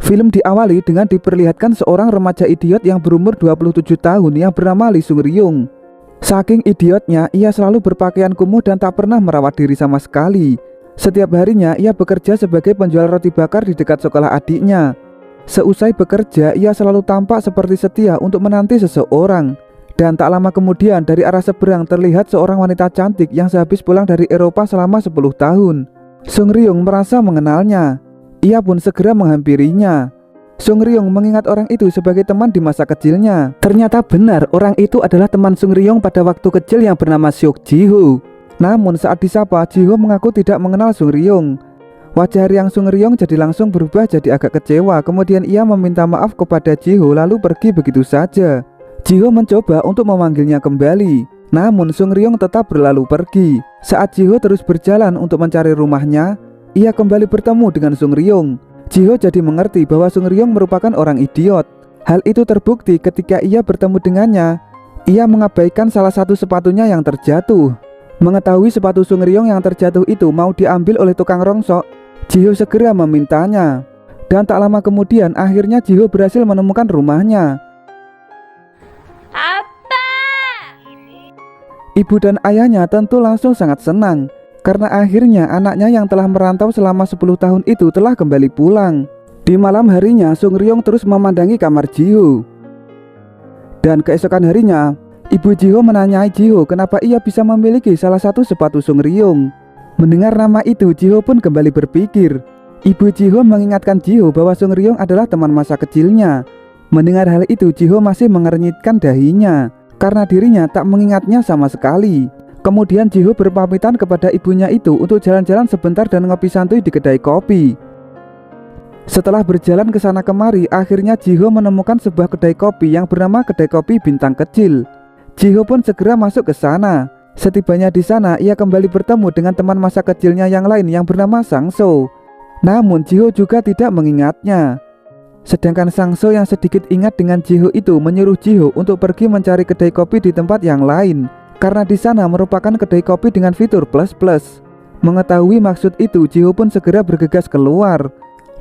Film diawali dengan diperlihatkan seorang remaja idiot yang berumur 27 tahun yang bernama Lee Sung Ryung. Saking idiotnya, ia selalu berpakaian kumuh dan tak pernah merawat diri sama sekali. Setiap harinya ia bekerja sebagai penjual roti bakar di dekat sekolah adiknya. Seusai bekerja, ia selalu tampak seperti setia untuk menanti seseorang. Dan tak lama kemudian dari arah seberang terlihat seorang wanita cantik yang sehabis pulang dari Eropa selama 10 tahun. Sung Ryung merasa mengenalnya. Ia pun segera menghampirinya. Sung Ryung mengingat orang itu sebagai teman di masa kecilnya. Ternyata benar orang itu adalah teman Sung Ryung pada waktu kecil yang bernama Seok Ji-ho. Namun saat disapa, Ji-ho mengaku tidak mengenal Sung Ryung. Wajah riang Sung Ryung jadi langsung berubah jadi agak kecewa. Kemudian ia meminta maaf kepada Ji-ho lalu pergi begitu saja. Ji-ho mencoba untuk memanggilnya kembali. Namun Sung Ryung tetap berlalu pergi. Saat Ji-ho terus berjalan untuk mencari rumahnya, ia kembali bertemu dengan Sung Ryung. Ji-ho jadi mengerti bahwa Sung Ryung merupakan orang idiot. Hal itu terbukti ketika ia bertemu dengannya. Ia mengabaikan salah satu sepatunya yang terjatuh. Mengetahui sepatu Sung Ryung yang terjatuh itu mau diambil oleh tukang rongsok, Ji-ho segera memintanya. Dan tak lama kemudian akhirnya Ji-ho berhasil menemukan rumahnya. Apa? Ibu dan ayahnya tentu langsung sangat senang karena akhirnya anaknya yang telah merantau selama 10 tahun itu telah kembali pulang. Di malam harinya Sung Ryung terus memandangi kamar Ji-ho. Dan keesokan harinya ibu Ji-ho menanyai Ji-ho kenapa ia bisa memiliki salah satu sepatu Sung Ryung. Mendengar nama itu Ji-ho pun kembali berpikir. Ibu Ji-ho mengingatkan Ji-ho bahwa Sung Ryung adalah teman masa kecilnya. Mendengar hal itu Ji-ho masih mengernyitkan dahinya karena dirinya tak mengingatnya sama sekali. Kemudian Ji-ho berpamitan kepada ibunya itu untuk jalan-jalan sebentar dan ngopi santuy di kedai kopi. Setelah berjalan ke sana kemari, akhirnya Ji-ho menemukan sebuah kedai kopi yang bernama Kedai Kopi Bintang Kecil. Ji-ho pun segera masuk ke sana. Setibanya di sana, ia kembali bertemu dengan teman masa kecilnya yang lain yang bernama Sang-so. Namun Ji-ho juga tidak mengingatnya. Sedangkan Sang-so yang sedikit ingat dengan Ji-ho itu menyuruh Ji-ho untuk pergi mencari kedai kopi di tempat yang lain. Karena di sana merupakan kedai kopi dengan fitur plus-plus. Mengetahui maksud itu, Ji-ho pun segera bergegas keluar.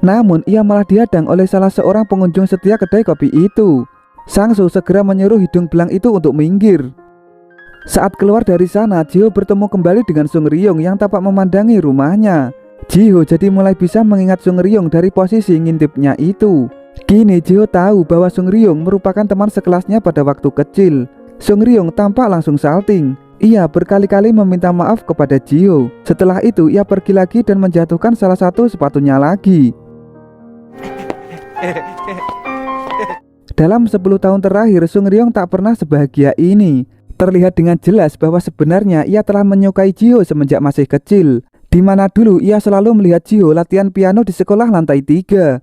Namun ia malah dihadang oleh salah seorang pengunjung setia kedai kopi itu. Sang-so segera menyuruh hidung belang itu untuk minggir. Saat keluar dari sana, Ji-ho bertemu kembali dengan Sung Ryung yang tampak memandangi rumahnya. Ji-ho jadi mulai bisa mengingat Sung Ryung dari posisi ngintipnya itu. Kini Ji-ho tahu bahwa Sung Ryung merupakan teman sekelasnya pada waktu kecil. Sung Ryung tampak langsung salting. Ia berkali-kali meminta maaf kepada Ji-ho. Setelah itu ia pergi lagi dan menjatuhkan salah satu sepatunya lagi. Dalam 10 tahun terakhir Sung Ryung tak pernah sebahagia ini. Terlihat dengan jelas bahwa sebenarnya ia telah menyukai Ji-ho semenjak masih kecil. Di mana dulu ia selalu melihat Ji-ho latihan piano di sekolah lantai 3.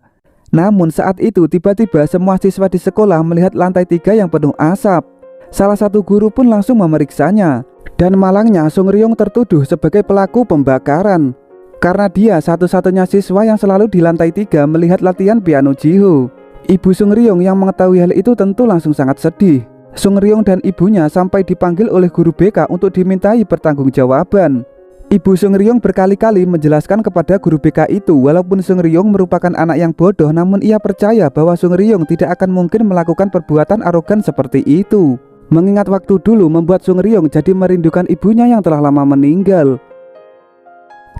Namun saat itu tiba-tiba semua siswa di sekolah melihat lantai 3 yang penuh asap. Salah satu guru pun langsung memeriksanya. Dan malangnya Sung Ryung tertuduh sebagai pelaku pembakaran. Karena dia satu-satunya siswa yang selalu di lantai 3 melihat latihan piano Ji-ho. Ibu Sung Ryung yang mengetahui hal itu tentu langsung sangat sedih. Sung Ryung dan ibunya sampai dipanggil oleh guru BK untuk dimintai pertanggungjawaban. Ibu Sung Ryung berkali-kali menjelaskan kepada guru BK itu walaupun Sung Ryung merupakan anak yang bodoh, namun ia percaya bahwa Sung Ryung tidak akan mungkin melakukan perbuatan arogan seperti itu. Mengingat waktu dulu membuat Sung Ryung jadi merindukan ibunya yang telah lama meninggal.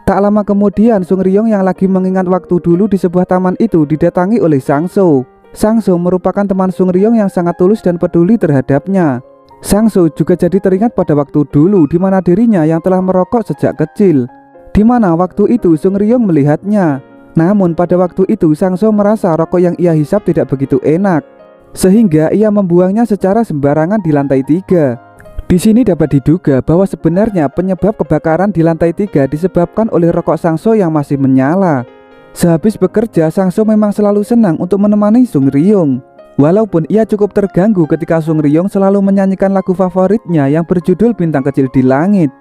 Tak lama kemudian Sung Ryung yang lagi mengingat waktu dulu di sebuah taman itu didatangi oleh Sang-so. Sang-so merupakan teman Sung Ryung yang sangat tulus dan peduli terhadapnya. Sang-so juga jadi teringat pada waktu dulu di mana dirinya yang telah merokok sejak kecil. Di mana waktu itu Sung Ryung melihatnya. Namun pada waktu itu Sang-so merasa rokok yang ia hisap tidak begitu enak. Sehingga ia membuangnya secara sembarangan di lantai 3. Di sini dapat diduga bahwa sebenarnya penyebab kebakaran di lantai 3 disebabkan oleh rokok Sang-so yang masih menyala. Sehabis bekerja, Sang-so memang selalu senang untuk menemani Sung Ryung. Walaupun ia cukup terganggu ketika Sung Ryung selalu menyanyikan lagu favoritnya yang berjudul Bintang Kecil di Langit.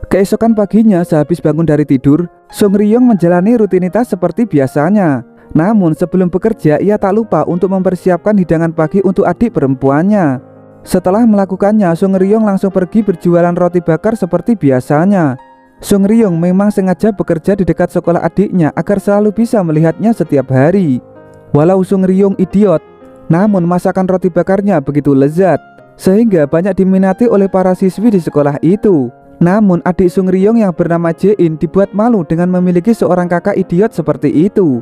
Keesokan paginya sehabis bangun dari tidur, Sung Ryung menjalani rutinitas seperti biasanya. Namun sebelum bekerja ia tak lupa untuk mempersiapkan hidangan pagi untuk adik perempuannya. Setelah melakukannya, Sung Ryung langsung pergi berjualan roti bakar seperti biasanya. Sung Ryung memang sengaja bekerja di dekat sekolah adiknya agar selalu bisa melihatnya setiap hari. Walau Sung Ryong idiot, namun masakan roti bakarnya begitu lezat sehingga banyak diminati oleh para siswi di sekolah itu. Namun adik Sung Ryong yang bernama Jae-in dibuat malu dengan memiliki seorang kakak idiot seperti itu.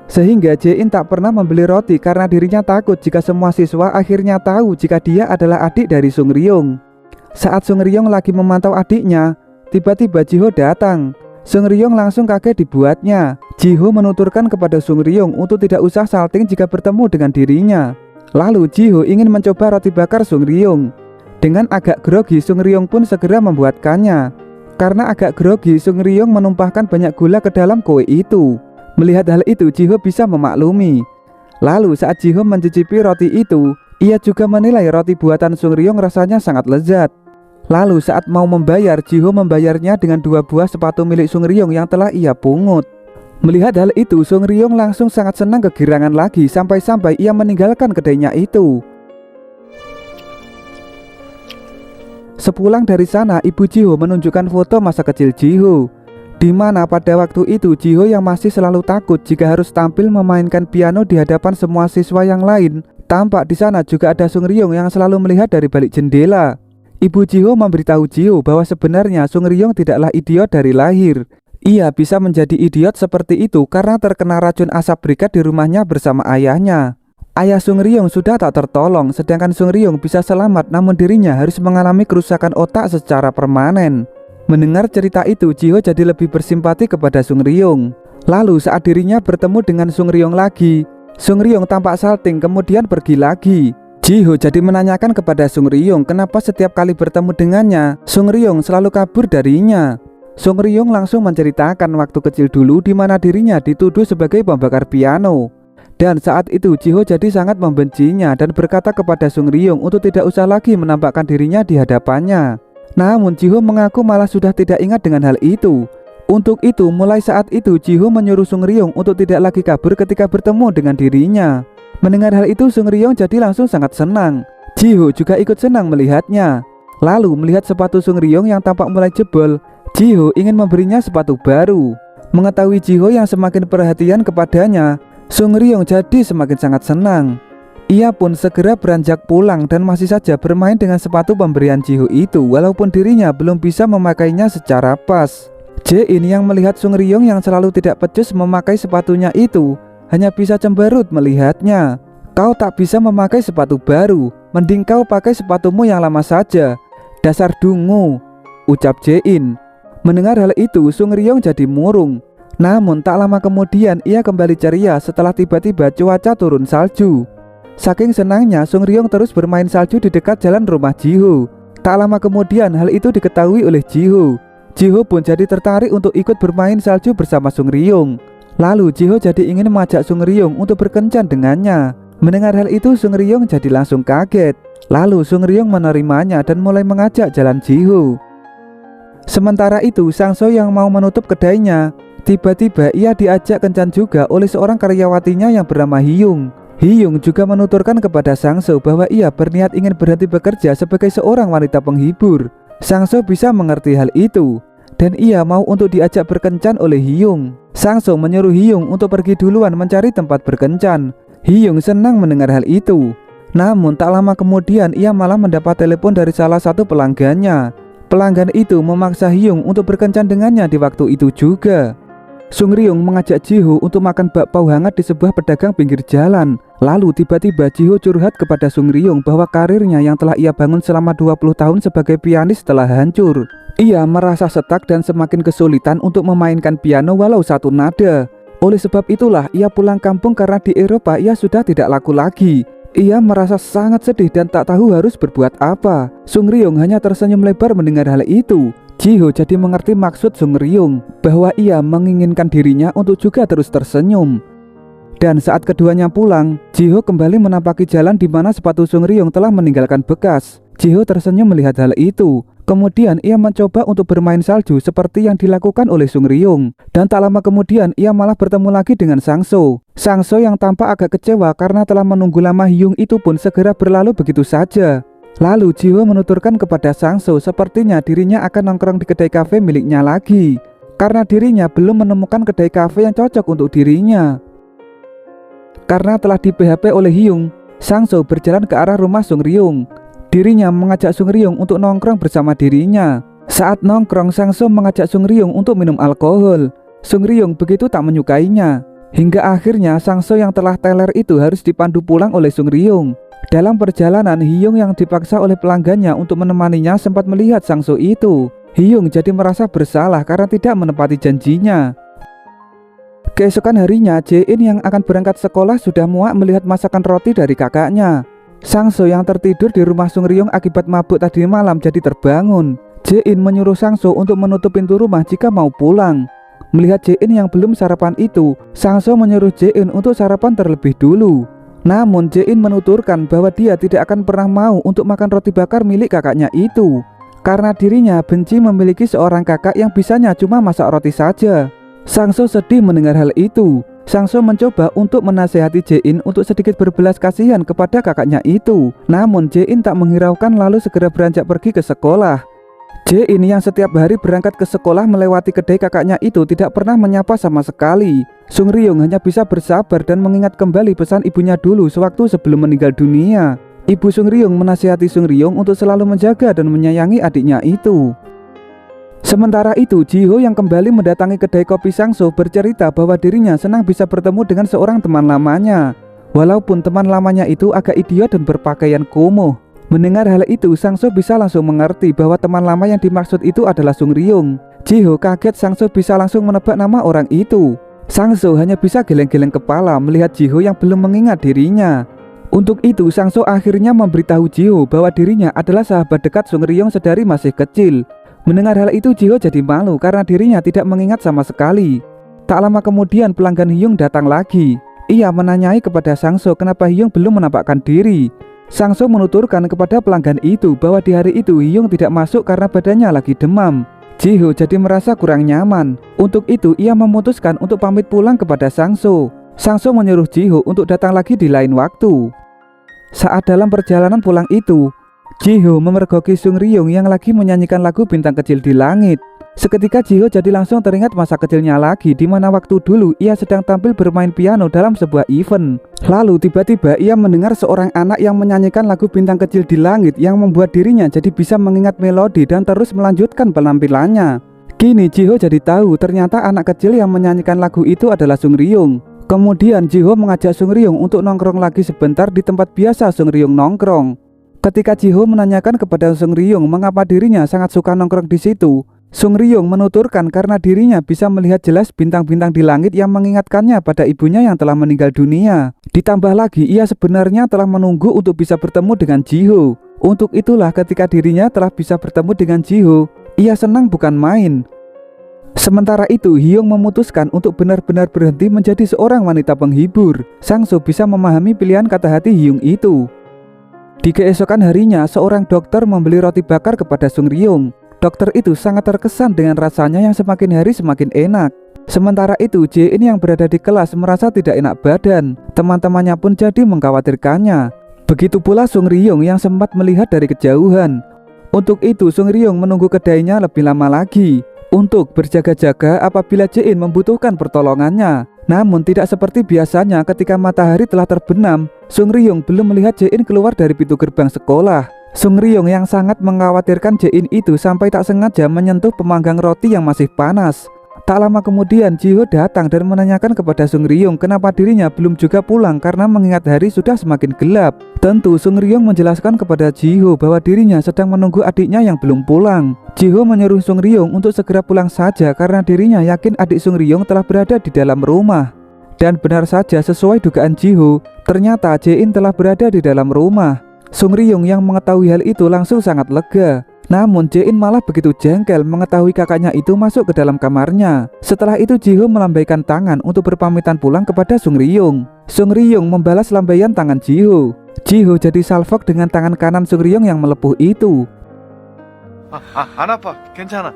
Sehingga Jae-in tak pernah membeli roti karena dirinya takut jika semua siswa akhirnya tahu jika dia adalah adik dari Sung Ryong. Saat Sung Ryong lagi memantau adiknya, tiba-tiba Jiho datang. Sung Ryong langsung kaget dibuatnya. Jiho menuturkan kepada Sung Ryong untuk tidak usah salting jika bertemu dengan dirinya. Lalu Jiho ingin mencoba roti bakar Sung Ryong. Dengan agak grogi, Sung Ryong pun segera membuatkannya. Karena agak grogi, Sung Ryong menumpahkan banyak gula ke dalam kue itu. Melihat hal itu, Jiho bisa memaklumi. Lalu saat Jiho mencicipi roti itu, ia juga menilai roti buatan Sung Ryong rasanya sangat lezat. Lalu saat mau membayar, Jiho membayarnya dengan 2 buah sepatu milik Sung Ryong yang telah ia pungut. Melihat hal itu, Sung Ryong langsung sangat senang kegirangan lagi sampai-sampai ia meninggalkan kedainya itu. Sepulang dari sana, ibu Jiho menunjukkan foto masa kecil Jiho, di mana pada waktu itu Jiho yang masih selalu takut jika harus tampil memainkan piano di hadapan semua siswa yang lain. Tampak di sana juga ada Sung Ryong yang selalu melihat dari balik jendela. Ibu Jiho memberitahu Jiho bahwa sebenarnya Sung Ryong tidaklah idiot dari lahir. Ia bisa menjadi idiot seperti itu karena terkena racun asap briket di rumahnya bersama ayahnya. Ayah Sung Ryong sudah tak tertolong, sedangkan Sung Ryong bisa selamat namun dirinya harus mengalami kerusakan otak secara permanen. Mendengar cerita itu, Jiho jadi lebih bersimpati kepada Sung Ryong. Lalu saat dirinya bertemu dengan Sung Ryong lagi, Sung Ryong tampak salting kemudian pergi lagi. Jiho jadi menanyakan kepada Sung Ryong kenapa setiap kali bertemu dengannya, Sung Ryong selalu kabur darinya. Sung Ryong langsung menceritakan waktu kecil dulu di mana dirinya dituduh sebagai pembakar piano. Dan saat itu Jiho jadi sangat membencinya dan berkata kepada Sung Ryong untuk tidak usah lagi menampakkan dirinya di hadapannya. Namun Jiho mengaku malah sudah tidak ingat dengan hal itu. Untuk itu mulai saat itu Jiho menyuruh Sung Ryong untuk tidak lagi kabur ketika bertemu dengan dirinya. Mendengar hal itu Sung Ryong jadi langsung sangat senang. Jiho juga ikut senang melihatnya. Lalu melihat sepatu Sung Ryong yang tampak mulai jebol, Jiho ingin memberinya sepatu baru. Mengetahui Jiho yang semakin perhatian kepadanya, Sung Ryong jadi semakin sangat senang. Ia pun segera beranjak pulang dan masih saja bermain dengan sepatu pemberian Jiho itu walaupun dirinya belum bisa memakainya secara pas. Jae-in yang melihat Sung Ryong yang selalu tidak becus memakai sepatunya itu hanya bisa cemberut melihatnya. Kau tak bisa memakai sepatu baru, mending kau pakai sepatumu yang lama saja. Dasar dungu, ucap Jae-in. Mendengar hal itu Sung Ryong jadi murung. Namun tak lama kemudian ia kembali ceria setelah tiba-tiba cuaca turun salju. Saking senangnya Sung Ryong terus bermain salju di dekat jalan rumah Jiho. Tak lama kemudian hal itu diketahui oleh Jiho. Jiho pun jadi tertarik untuk ikut bermain salju bersama Sung Ryong. Lalu Jiho jadi ingin mengajak Sung Ryong untuk berkencan dengannya. Mendengar hal itu Sung Ryong jadi langsung kaget. Lalu Sung Ryong menerimanya dan mulai mengajak jalan Jiho. Sementara itu Sangso yang mau menutup kedainya, tiba-tiba ia diajak kencan juga oleh seorang karyawatinya yang bernama Hyung. Hyung juga menuturkan kepada Sangso bahwa ia berniat ingin berhenti bekerja sebagai seorang wanita penghibur. Sangso bisa mengerti hal itu dan ia mau untuk diajak berkencan oleh Hyung. Sangso menyuruh Hyung untuk pergi duluan mencari tempat berkencan. Hyung senang mendengar hal itu. Namun tak lama kemudian ia malah mendapat telepon dari salah satu pelanggannya. Pelanggan itu memaksa Hyung untuk berkencan dengannya di waktu itu juga. Sung Ryong mengajak Jiho untuk makan bakpao hangat di sebuah pedagang pinggir jalan. Lalu tiba-tiba Jiho curhat kepada Sung Ryong bahwa karirnya yang telah ia bangun selama 20 tahun sebagai pianis telah hancur. Ia merasa setak dan semakin kesulitan untuk memainkan piano walau satu nada. Oleh sebab itulah ia pulang kampung karena di Eropa ia sudah tidak laku lagi. Ia merasa sangat sedih dan tak tahu harus berbuat apa. Sung Ryong hanya tersenyum lebar mendengar hal itu. Jiho jadi mengerti maksud Sung Ryong bahwa ia menginginkan dirinya untuk juga terus tersenyum. Dan saat keduanya pulang, Jiho kembali menampaki jalan di mana sepatu Sung Ryong telah meninggalkan bekas. Jiho tersenyum melihat hal itu. Kemudian ia mencoba untuk bermain salju seperti yang dilakukan oleh Sung Ryong. Dan tak lama kemudian ia malah bertemu lagi dengan Sangso. Sangso yang tampak agak kecewa karena telah menunggu lama Hyung itu pun segera berlalu begitu saja. Lalu Jiho menuturkan kepada Sangso sepertinya dirinya akan nongkrong di kedai kafe miliknya lagi, karena dirinya belum menemukan kedai kafe yang cocok untuk dirinya. Karena telah di PHP oleh Hyung, Sang-soo berjalan ke arah rumah Sung Ryung. Dirinya mengajak Sung Ryung untuk nongkrong bersama dirinya. Saat nongkrong, Sang-soo mengajak Sung Ryung untuk minum alkohol. Sung Ryung begitu tak menyukainya. Hingga akhirnya Sang-soo yang telah teler itu harus dipandu pulang oleh Sung Ryung. Dalam perjalanan, Hyung yang dipaksa oleh pelanggannya untuk menemaninya sempat melihat Sang-soo itu. Hyung jadi merasa bersalah karena tidak menepati janjinya. Keesokan harinya, Jae-in yang akan berangkat sekolah sudah muak melihat masakan roti dari kakaknya. Sang-soo yang tertidur di rumah Sung Ryung akibat mabuk tadi malam jadi terbangun. Jae-in menyuruh Sang-soo untuk menutup pintu rumah jika mau pulang. Melihat Jae-in yang belum sarapan itu, Sang-soo menyuruh Jae-in untuk sarapan terlebih dulu. Namun Jae-in menuturkan bahwa dia tidak akan pernah mau untuk makan roti bakar milik kakaknya itu, karena dirinya benci memiliki seorang kakak yang bisanya cuma masak roti saja. Sang-soo sedih mendengar hal itu. Sang-soo mencoba untuk menasehati Jae-in untuk sedikit berbelas kasihan kepada kakaknya itu. Namun Jae-in tak menghiraukan lalu segera beranjak pergi ke sekolah. Jae-in yang setiap hari berangkat ke sekolah melewati kedai kakaknya itu tidak pernah menyapa sama sekali. Sung Ryung hanya bisa bersabar dan mengingat kembali pesan ibunya dulu sewaktu sebelum meninggal dunia. Ibu Sung Ryung menasihati Sung Ryung untuk selalu menjaga dan menyayangi adiknya itu. Sementara itu, Ji-ho yang kembali mendatangi kedai kopi Sang-soo bercerita bahwa dirinya senang bisa bertemu dengan seorang teman lamanya. Walaupun teman lamanya itu agak idiot dan berpakaian kumuh. Mendengar hal itu, Sang-soo bisa langsung mengerti bahwa teman lama yang dimaksud itu adalah Sung Ryung. Ji-ho kaget Sang-soo bisa langsung menebak nama orang itu. Sang-soo hanya bisa geleng-geleng kepala melihat Ji-ho yang belum mengingat dirinya. Untuk itu, Sang-soo akhirnya memberitahu Ji-ho bahwa dirinya adalah sahabat dekat Sung Ryung sedari masih kecil. Mendengar hal itu, Ji-ho jadi malu karena dirinya tidak mengingat sama sekali. Tak lama kemudian pelanggan Hyung datang lagi. Ia menanyai kepada Sang-soo kenapa Hyung belum menampakkan diri. Sang-soo menuturkan kepada pelanggan itu bahwa di hari itu Hyung tidak masuk karena badannya lagi demam. Ji-ho jadi merasa kurang nyaman. Untuk itu ia memutuskan untuk pamit pulang kepada Sang-soo. Sang-soo menyuruh Ji-ho untuk datang lagi di lain waktu. Saat dalam perjalanan pulang itu, Ji-ho memergoki Sung Ryung yang lagi menyanyikan lagu Bintang Kecil di Langit. Seketika Ji-ho jadi langsung teringat masa kecilnya lagi, di mana waktu dulu ia sedang tampil bermain piano dalam sebuah event. Lalu tiba-tiba ia mendengar seorang anak yang menyanyikan lagu Bintang Kecil di Langit yang membuat dirinya jadi bisa mengingat melodi dan terus melanjutkan penampilannya. Kini Ji-ho jadi tahu ternyata anak kecil yang menyanyikan lagu itu adalah Sung Ryung. Kemudian Ji-ho mengajak Sung Ryung untuk nongkrong lagi sebentar di tempat biasa Sung Ryung nongkrong. Ketika Ji-ho menanyakan kepada Sung Ryung mengapa dirinya sangat suka nongkrong di situ, Sung Ryung menuturkan karena dirinya bisa melihat jelas bintang-bintang di langit yang mengingatkannya pada ibunya yang telah meninggal dunia. Ditambah lagi ia sebenarnya telah menunggu untuk bisa bertemu dengan Ji-ho. Untuk itulah ketika dirinya telah bisa bertemu dengan Ji-ho, ia senang bukan main. Sementara itu Hyung memutuskan untuk benar-benar berhenti menjadi seorang wanita penghibur. Sang-soo bisa memahami pilihan kata hati Hyung itu. Di keesokan harinya, seorang dokter membeli roti bakar kepada Sung Ryung. Dokter itu sangat terkesan dengan rasanya yang semakin hari semakin enak. Sementara itu, Jae-in yang berada di kelas merasa tidak enak badan. Teman-temannya pun jadi mengkhawatirkannya. Begitu pula Sung Ryung yang sempat melihat dari kejauhan. Untuk itu, Sung Ryung menunggu kedainya lebih lama lagi untuk berjaga-jaga apabila Jae-in membutuhkan pertolongannya. Namun tidak seperti biasanya ketika matahari telah terbenam, Sung Ryung belum melihat Jae-in keluar dari pintu gerbang sekolah. Sung Ryung yang sangat mengkhawatirkan Jae-in itu sampai tak sengaja menyentuh pemanggang roti yang masih panas. Tak lama kemudian Ji-ho datang dan menanyakan kepada Sung Ryung kenapa dirinya belum juga pulang karena mengingat hari sudah semakin gelap. Tentu Sung Ryung menjelaskan kepada Ji-ho bahwa dirinya sedang menunggu adiknya yang belum pulang. Ji-ho menyuruh Sung Ryung untuk segera pulang saja karena dirinya yakin adik Sung Ryung telah berada di dalam rumah. Dan benar saja sesuai dugaan Ji-ho, ternyata Jae-in telah berada di dalam rumah. Sung Ryung yang mengetahui hal itu langsung sangat lega. Namun Jae-in malah begitu jengkel mengetahui kakaknya itu masuk ke dalam kamarnya. Setelah itu Ji-ho melambaikan tangan untuk berpamitan pulang kepada Sung Ryung. Sung Ryung membalas lambaian tangan Ji-ho. Ji-ho jadi salfok dengan tangan kanan Sung Ryung yang melepuh itu. 안 아파. 괜찮아.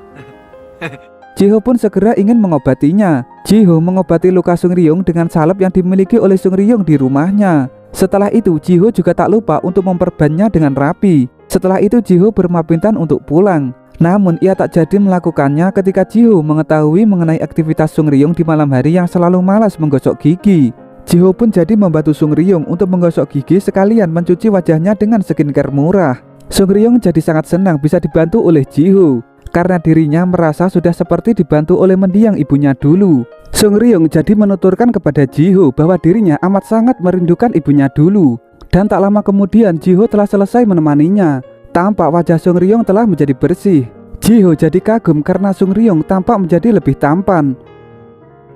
Ji-ho pun segera ingin mengobatinya. Ji-ho mengobati luka Sung Ryung dengan salep yang dimiliki oleh Sung Ryung di rumahnya. Setelah itu Ji-ho juga tak lupa untuk memperbannya dengan rapi. Setelah itu Ji-ho berpamitan untuk pulang. Namun ia tak jadi melakukannya ketika Ji-ho mengetahui mengenai aktivitas Sung Ryung di malam hari yang selalu malas menggosok gigi. Jiho pun jadi membantu Sung Ryung untuk menggosok gigi sekalian mencuci wajahnya dengan skincare murah. Sung Ryung jadi sangat senang bisa dibantu oleh Jiho karena dirinya merasa sudah seperti dibantu oleh mendiang ibunya dulu. Sung Ryung jadi menuturkan kepada Jiho bahwa dirinya amat sangat merindukan ibunya dulu. Dan tak lama kemudian Jiho telah selesai menemaninya. Tampak wajah Sung Ryung telah menjadi bersih. Jiho jadi kagum karena Sung Ryung tampak menjadi lebih tampan.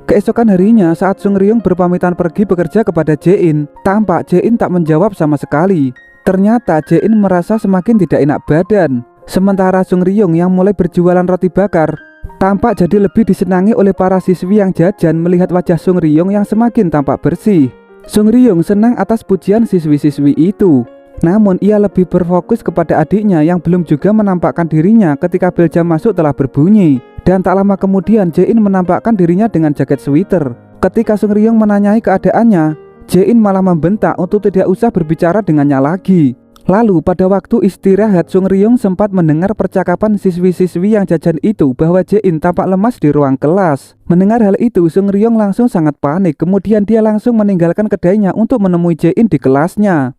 Keesokan harinya saat Sung Ryung berpamitan pergi bekerja kepada Jae-in, tampak Jae-in tak menjawab sama sekali. Ternyata Jae-in merasa semakin tidak enak badan. Sementara Sung Ryung yang mulai berjualan roti bakar tampak jadi lebih disenangi oleh para siswi yang jajan melihat wajah Sung Ryung yang semakin tampak bersih. Sung Ryung senang atas pujian siswi-siswi itu. Namun ia lebih berfokus kepada adiknya yang belum juga menampakkan dirinya ketika bel jam masuk telah berbunyi. Dan tak lama kemudian Jae-in menampakkan dirinya dengan jaket sweater. Ketika Sung Ryung menanyai keadaannya, Jae-in malah membentak untuk tidak usah berbicara dengannya lagi. Lalu pada waktu istirahat Sung Ryung sempat mendengar percakapan siswi-siswi yang jajan itu bahwa Jae-in tampak lemas di ruang kelas. Mendengar hal itu Sung Ryung langsung sangat panik, kemudian dia langsung meninggalkan kedainya untuk menemui Jae-in di kelasnya.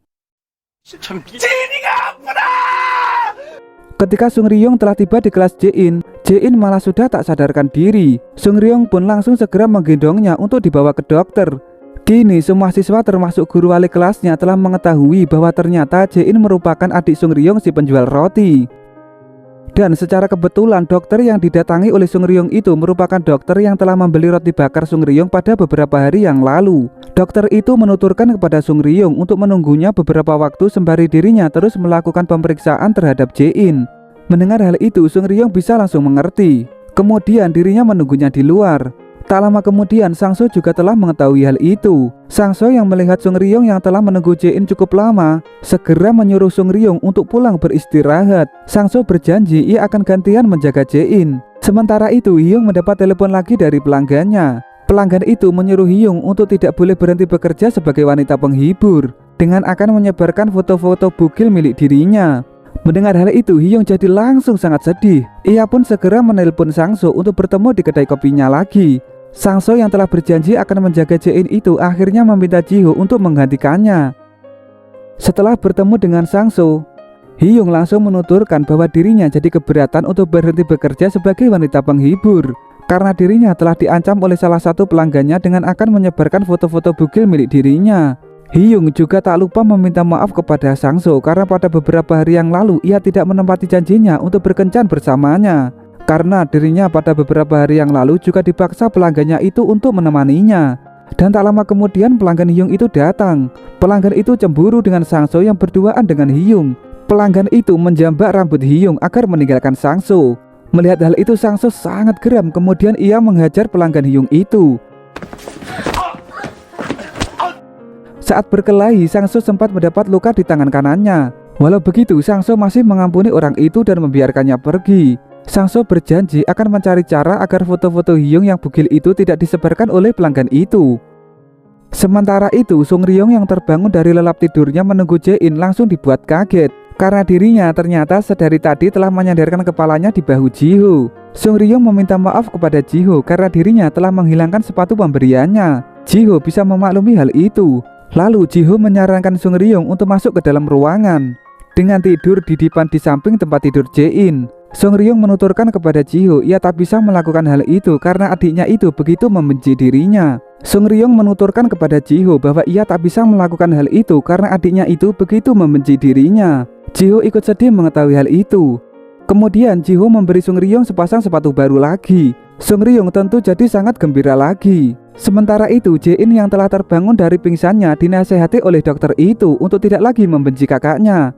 Ketika Sung Ryung telah tiba di kelas Jae-in, Jae-in malah sudah tak sadarkan diri. Sung Ryung pun langsung segera menggendongnya untuk dibawa ke dokter. Kini semua siswa termasuk guru wali kelasnya telah mengetahui bahwa ternyata Jae-in merupakan adik Sung Ryung si penjual roti. Dan secara kebetulan dokter yang didatangi oleh Sung Ryung itu merupakan dokter yang telah membeli roti bakar Sung Ryung pada beberapa hari yang lalu. Dokter itu menuturkan kepada Sung Ryung untuk menunggunya beberapa waktu sembari dirinya terus melakukan pemeriksaan terhadap Jae-in. Mendengar hal itu Sung Ryung bisa langsung mengerti. Kemudian dirinya menunggunya di luar. Tak lama kemudian Sang So juga telah mengetahui hal itu. Sang So yang melihat Sung Ryung yang telah menunggu Jae-in cukup lama segera menyuruh Sung Ryung untuk pulang beristirahat. Sang So berjanji ia akan gantian menjaga Jae-in. Sementara itu Hyung mendapat telepon lagi dari pelanggannya. Pelanggan itu menyuruh Hyung untuk tidak boleh berhenti bekerja sebagai wanita penghibur dengan akan menyebarkan foto-foto bugil milik dirinya. Mendengar hal itu Hyung jadi langsung sangat sedih. Ia pun segera menelpon Sang So untuk bertemu di kedai kopinya lagi. Sang So yang telah berjanji akan menjaga Jae-in itu akhirnya meminta Jiho untuk menggantikannya. Setelah bertemu dengan Sang So, Hyung langsung menuturkan bahwa dirinya jadi keberatan untuk berhenti bekerja sebagai wanita penghibur karena dirinya telah diancam oleh salah satu pelanggannya dengan akan menyebarkan foto-foto bugil milik dirinya. Hyung juga tak lupa meminta maaf kepada Sang So karena pada beberapa hari yang lalu ia tidak menepati janjinya untuk berkencan bersamanya. Karena dirinya pada beberapa hari yang lalu juga dipaksa pelanggannya itu untuk menemaninya. Dan tak lama kemudian pelanggan Hyung itu datang. Pelanggan itu cemburu dengan Sang So yang berduaan dengan Hyung. Pelanggan itu menjambak rambut Hyung agar meninggalkan Sang So. Melihat hal itu Sang So sangat geram, kemudian ia menghajar pelanggan Hyung itu. Saat berkelahi, Sang So sempat mendapat luka di tangan kanannya. Walau begitu, Sang So masih mengampuni orang itu dan membiarkannya pergi. Sang So berjanji akan mencari cara agar foto-foto Hyung yang bugil itu tidak disebarkan oleh pelanggan itu. Sementara itu, Sung Ryung yang terbangun dari lelap tidurnya menunggu Jae-in langsung dibuat kaget karena dirinya ternyata sedari tadi telah menyandarkan kepalanya di bahu Jiho. Sung Ryung meminta maaf kepada Jiho karena dirinya telah menghilangkan sepatu pemberiannya. Jiho bisa memaklumi hal itu. Lalu Jiho menyarankan Sung Ryung untuk masuk ke dalam ruangan dengan tidur di dipan di samping tempat tidur Jae-in. Sung Ryung menuturkan kepada Jiho ia tak bisa melakukan hal itu karena adiknya itu begitu membenci dirinya. Sung Ryung menuturkan kepada Jiho bahwa ia tak bisa melakukan hal itu karena adiknya itu begitu membenci dirinya. Jiho ikut sedih mengetahui hal itu. Kemudian Jiho memberi Sung Ryung sepasang sepatu baru lagi. Sung Ryung tentu jadi sangat gembira lagi. Sementara itu Jae-in yang telah terbangun dari pingsannya dinasehati oleh dokter itu untuk tidak lagi membenci kakaknya.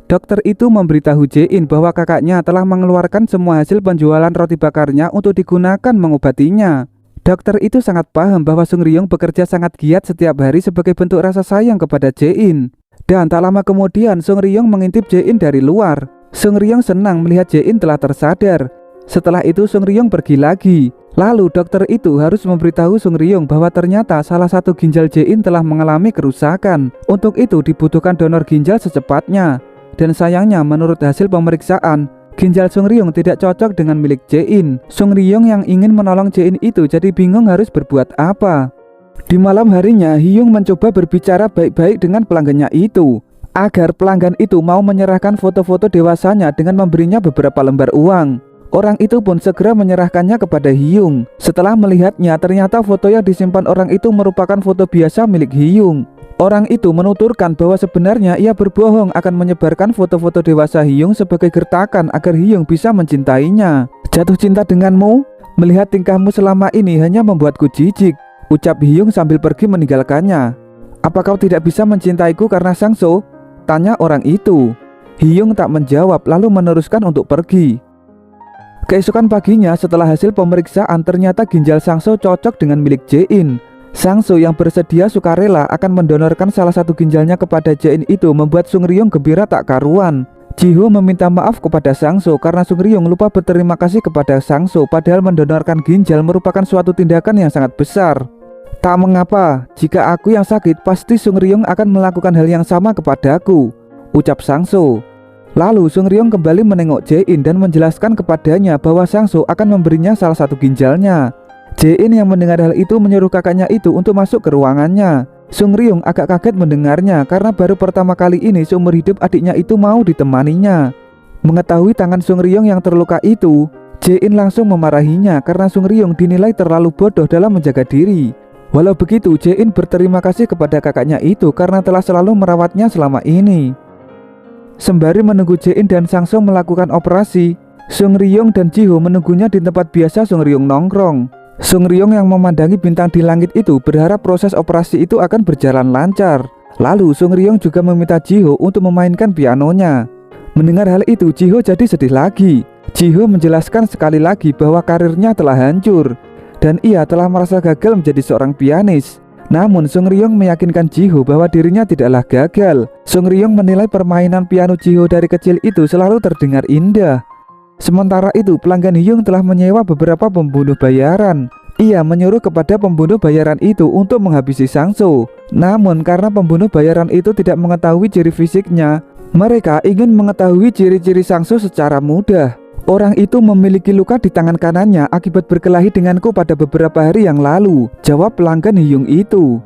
Dokter itu memberitahu Jae-in bahwa kakaknya telah mengeluarkan semua hasil penjualan roti bakarnya untuk digunakan mengobatinya. Dokter itu sangat paham bahwa Sung Ryung bekerja sangat giat setiap hari sebagai bentuk rasa sayang kepada Jae-in. Dan tak lama kemudian Sung Ryung mengintip Jae-in dari luar. Sung Ryung senang melihat Jae-in telah tersadar. Setelah itu Sung Ryung pergi lagi. Lalu dokter itu harus memberitahu Sung Ryung bahwa ternyata salah satu ginjal Jae-in telah mengalami kerusakan. Untuk itu dibutuhkan donor ginjal secepatnya. Dan sayangnya menurut hasil pemeriksaan, ginjal Sung Ryung tidak cocok dengan milik Jae-in. Sung Ryung yang ingin menolong Jae-in itu jadi bingung harus berbuat apa. Di malam harinya, Hyung mencoba berbicara baik-baik dengan pelanggannya itu agar pelanggan itu mau menyerahkan foto-foto dewasanya dengan memberinya beberapa lembar uang. Orang itu pun segera menyerahkannya kepada Hyung. Setelah melihatnya, ternyata foto yang disimpan orang itu merupakan foto biasa milik Hyung. Orang itu menuturkan bahwa sebenarnya ia berbohong akan menyebarkan foto-foto dewasa Hyung sebagai gertakan agar Hyung bisa mencintainya. Jatuh cinta denganmu? Melihat tingkahmu selama ini hanya membuatku jijik, ucap Hyung sambil pergi meninggalkannya. Apa kau tidak bisa mencintaiku karena Sang-so? Tanya orang itu. Hyung tak menjawab lalu meneruskan untuk pergi. Keesokan paginya setelah hasil pemeriksaan ternyata ginjal Sang-so cocok dengan milik Jae-in. Sang-so yang bersedia sukarela akan mendonorkan salah satu ginjalnya kepada Jae-in itu membuat Sung-ryong gembira tak karuan. Ji-ho meminta maaf kepada Sang-so karena Sung-ryong lupa berterima kasih kepada Sang-so padahal mendonorkan ginjal merupakan suatu tindakan yang sangat besar. Tak mengapa, jika aku yang sakit pasti Sung-ryong akan melakukan hal yang sama kepadaku, ucap Sang-so. Lalu Sung-ryong kembali menengok Jae-in dan menjelaskan kepadanya bahwa Sang-so akan memberinya salah satu ginjalnya. Jae-in yang mendengar hal itu menyuruh kakaknya itu untuk masuk ke ruangannya. Sung-ryong agak kaget mendengarnya karena baru pertama kali ini seumur hidup adiknya itu mau ditemaninya. Mengetahui tangan Sung-ryong yang terluka itu, Jae-in langsung memarahinya karena Sung-ryong dinilai terlalu bodoh dalam menjaga diri. Walau begitu, Jae-in berterima kasih kepada kakaknya itu karena telah selalu merawatnya selama ini. Sembari menunggu Jae-in dan Sang-so melakukan operasi, Sung-ryong dan Ji-ho menunggunya di tempat biasa Sung-ryong nongkrong. Sung-ryong yang memandangi bintang di langit itu berharap proses operasi itu akan berjalan lancar. Lalu Sung-ryong juga meminta Ji-ho untuk memainkan pianonya. Mendengar hal itu, Ji-ho jadi sedih lagi. Ji-ho menjelaskan sekali lagi bahwa karirnya telah hancur dan ia telah merasa gagal menjadi seorang pianis. Namun Sung-ryong meyakinkan Ji-ho bahwa dirinya tidaklah gagal. Sung-ryong menilai permainan piano Ji-ho dari kecil itu selalu terdengar indah. Sementara itu, pelanggan Hyung telah menyewa beberapa pembunuh bayaran. Ia menyuruh kepada pembunuh bayaran itu untuk menghabisi Sang-so. Namun karena pembunuh bayaran itu tidak mengetahui ciri fisiknya, mereka ingin mengetahui ciri-ciri Sang-so secara mudah. Orang itu memiliki luka di tangan kanannya akibat berkelahi denganku pada beberapa hari yang lalu, jawab pelanggan Hyung itu.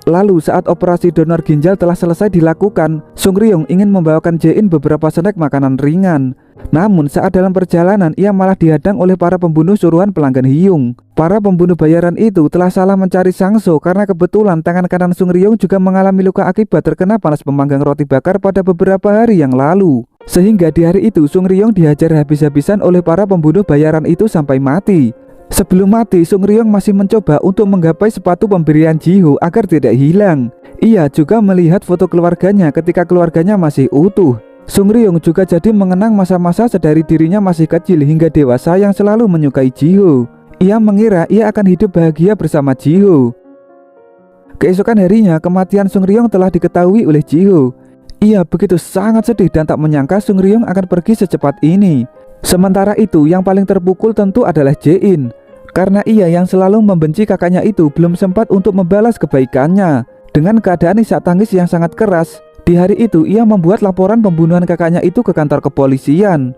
Lalu saat operasi donor ginjal telah selesai dilakukan, Sung-ryong ingin membawakan Jae-in beberapa snack makanan ringan. Namun saat dalam perjalanan ia malah dihadang oleh para pembunuh suruhan pelanggan Hyung. Para pembunuh bayaran itu telah salah mencari Sang-so karena kebetulan tangan kanan Sung-ryong juga mengalami luka akibat terkena panas pemanggang roti bakar pada beberapa hari yang lalu. Sehingga di hari itu Sung-ryong dihajar habis-habisan oleh para pembunuh bayaran itu sampai mati. Sebelum mati, Sung-ryong masih mencoba untuk menggapai sepatu pemberian Ji-ho agar tidak hilang. Ia juga melihat foto keluarganya ketika keluarganya masih utuh. Sung-ryong juga jadi mengenang masa-masa sedari dirinya masih kecil hingga dewasa yang selalu menyukai Ji-ho. Ia mengira ia akan hidup bahagia bersama Ji-ho. Keesokan harinya, kematian Sung-ryong telah diketahui oleh Ji-ho. Ia begitu sangat sedih dan tak menyangka Sung-ryong akan pergi secepat ini. Sementara itu, yang paling terpukul tentu adalah Jae-in. Karena ia yang selalu membenci kakaknya itu belum sempat untuk membalas kebaikannya. Dengan keadaan isak tangis yang sangat keras, di hari itu ia membuat laporan pembunuhan kakaknya itu ke kantor kepolisian.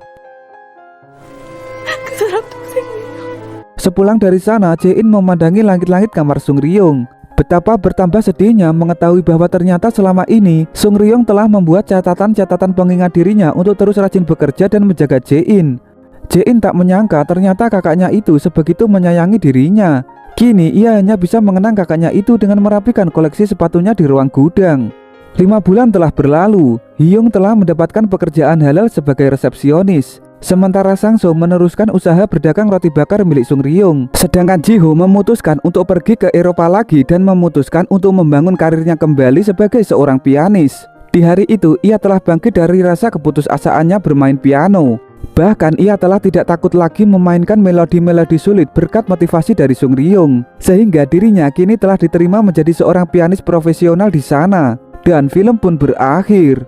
Sepulang dari sana, Jae-in memandangi langit-langit kamar Sung-ryong. Betapa bertambah sedihnya mengetahui bahwa ternyata selama ini Sung-ryong telah membuat catatan-catatan pengingat dirinya untuk terus rajin bekerja dan menjaga Jae-in. Jae-in tak menyangka ternyata kakaknya itu sebegitu menyayangi dirinya. Kini ia hanya bisa mengenang kakaknya itu dengan merapikan koleksi sepatunya di ruang gudang. 5 bulan telah berlalu, Hyung telah mendapatkan pekerjaan halal sebagai resepsionis. Sementara Sang-so meneruskan usaha berdagang roti bakar milik Sung-ryong. Sedangkan Ji-ho memutuskan untuk pergi ke Eropa lagi dan memutuskan untuk membangun karirnya kembali sebagai seorang pianis. Di hari itu ia telah bangkit dari rasa keputusasaannya bermain piano. Bahkan ia telah tidak takut lagi memainkan melodi-melodi sulit berkat motivasi dari Sung-ryong. Sehingga dirinya kini telah diterima menjadi seorang pianis profesional di sana. Dan film pun berakhir.